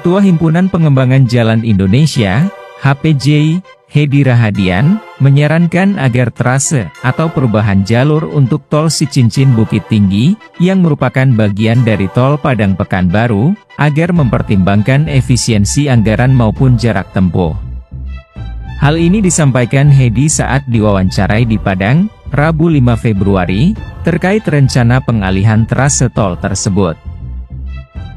Ketua Himpunan Pengembangan Jalan Indonesia, HPJ, Hedi Rahadian, menyarankan agar trase atau perubahan jalur untuk tol Cicincin Bukit Tinggi, yang merupakan bagian dari tol Padang Pekanbaru, agar mempertimbangkan efisiensi anggaran maupun jarak tempuh. Hal ini disampaikan Hedi saat diwawancarai di Padang, Rabu 5 Februari, terkait rencana pengalihan trase tol tersebut.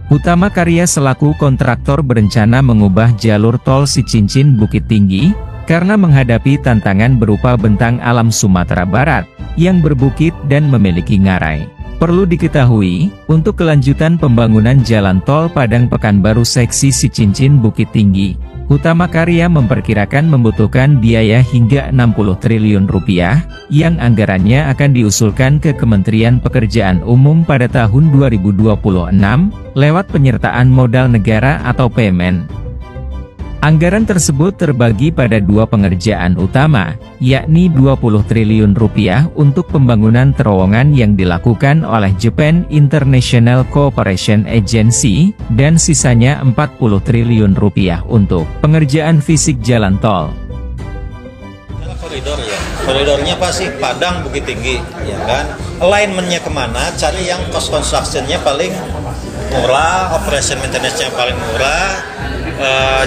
Hutama Karya selaku kontraktor berencana mengubah jalur tol Cicincin Bukit Tinggi, karena menghadapi tantangan berupa bentang alam Sumatera Barat, yang berbukit dan memiliki ngarai. Perlu diketahui, untuk kelanjutan pembangunan jalan tol Padang Pekanbaru seksi Cicincin Bukit Tinggi, Hutama Karya memperkirakan membutuhkan biaya hingga 60 triliun rupiah, yang anggarannya akan diusulkan ke Kementerian Pekerjaan Umum pada tahun 2026, lewat penyertaan modal negara atau PMN. Anggaran tersebut terbagi pada dua pengerjaan utama, yakni 20 triliun rupiah untuk pembangunan terowongan yang dilakukan oleh Japan International Cooperation Agency, dan sisanya 40 triliun rupiah untuk pengerjaan fisik jalan tol. Koridor ya, koridornya pasti Padang Bukit Tinggi, ya kan? Alignmentnya kemana? Cari yang cost construction-nya paling murah, operation maintenance-nya paling murah,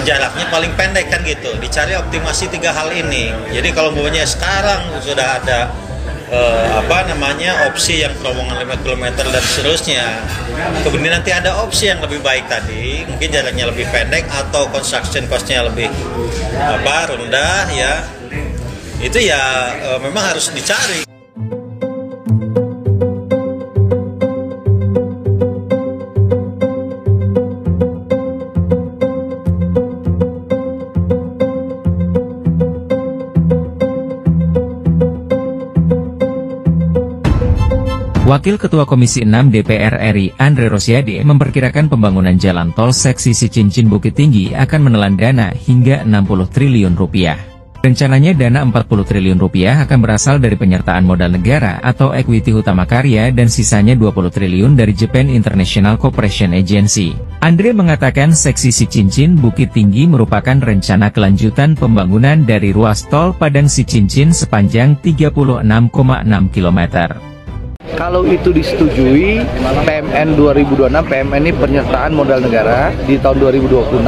jaraknya paling pendek kan gitu. Dicari optimasi tiga hal ini. Jadi kalau umpamanya sekarang sudah ada opsi yang terowongan 5 km dan seterusnya, kemudian nanti ada opsi yang lebih baik tadi, mungkin jaraknya lebih pendek atau construction cost-nya lebih rendah ya. Itu ya memang harus dicari. Wakil Ketua Komisi 6 DPR RI Andre Rosiade memperkirakan pembangunan jalan tol seksi Cicincin Bukit Tinggi akan menelan dana hingga 60 triliun rupiah. Rencananya dana 40 triliun rupiah akan berasal dari penyertaan modal negara atau equity Hutama Karya dan sisanya 20 triliun dari Japan International Cooperation Agency. Andre mengatakan seksi Cicincin Bukit Tinggi merupakan rencana kelanjutan pembangunan dari ruas tol Padang Cicincin sepanjang 36,6 km. Kalau itu disetujui, PMN 2026, PMN ini penyertaan modal negara di tahun 2026,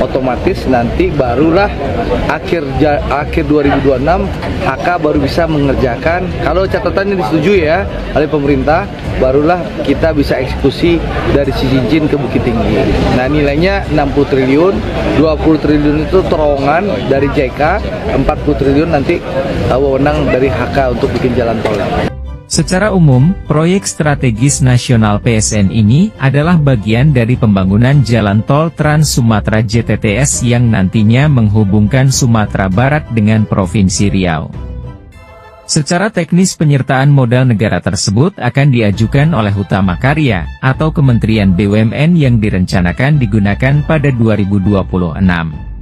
otomatis nanti barulah akhir 2026 HK baru bisa mengerjakan. Kalau catatannya disetujui ya oleh pemerintah, barulah kita bisa eksekusi dari Cicincin ke Bukit Tinggi. Nah, nilainya 60 triliun, 20 triliun itu terowongan dari JK, 40 triliun nanti wewenang dari HK untuk bikin jalan tol. Secara umum, proyek strategis nasional PSN ini adalah bagian dari pembangunan Jalan Tol Trans Sumatera JTTS yang nantinya menghubungkan Sumatera Barat dengan Provinsi Riau. Secara teknis penyertaan modal negara tersebut akan diajukan oleh Hutama Karya, atau Kementerian BUMN yang direncanakan digunakan pada 2026.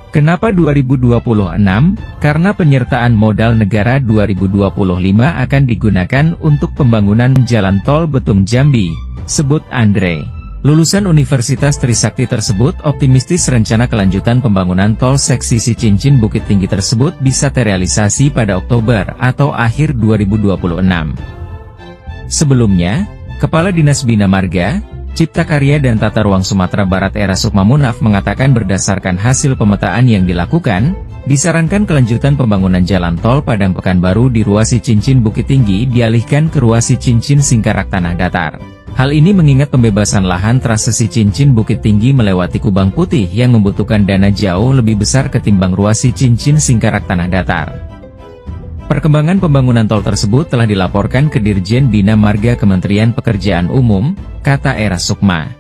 Kenapa 2026? Karena penyertaan modal negara 2025 akan digunakan untuk pembangunan jalan tol Betung Jambi, sebut Andre. Lulusan Universitas Trisakti tersebut optimistis rencana kelanjutan pembangunan tol seksi Cicincin Bukit Tinggi tersebut bisa terrealisasi pada Oktober atau akhir 2026. Sebelumnya, Kepala Dinas Bina Marga, Cipta Karya dan Tata Ruang Sumatera Barat Era Sukma Munaf mengatakan berdasarkan hasil pemetaan yang dilakukan, disarankan kelanjutan pembangunan jalan tol Padang Pekanbaru di ruas Cicincin Bukit Tinggi dialihkan ke ruas Cicincin Singkarak Tanah Datar. Hal ini mengingat pembebasan lahan trase Cicincin Bukit Tinggi melewati Kubang Putih yang membutuhkan dana jauh lebih besar ketimbang ruas Cicincin Singkarak Tanah Datar. Perkembangan pembangunan tol tersebut telah dilaporkan ke Dirjen Bina Marga Kementerian Pekerjaan Umum, kata Era Sukma.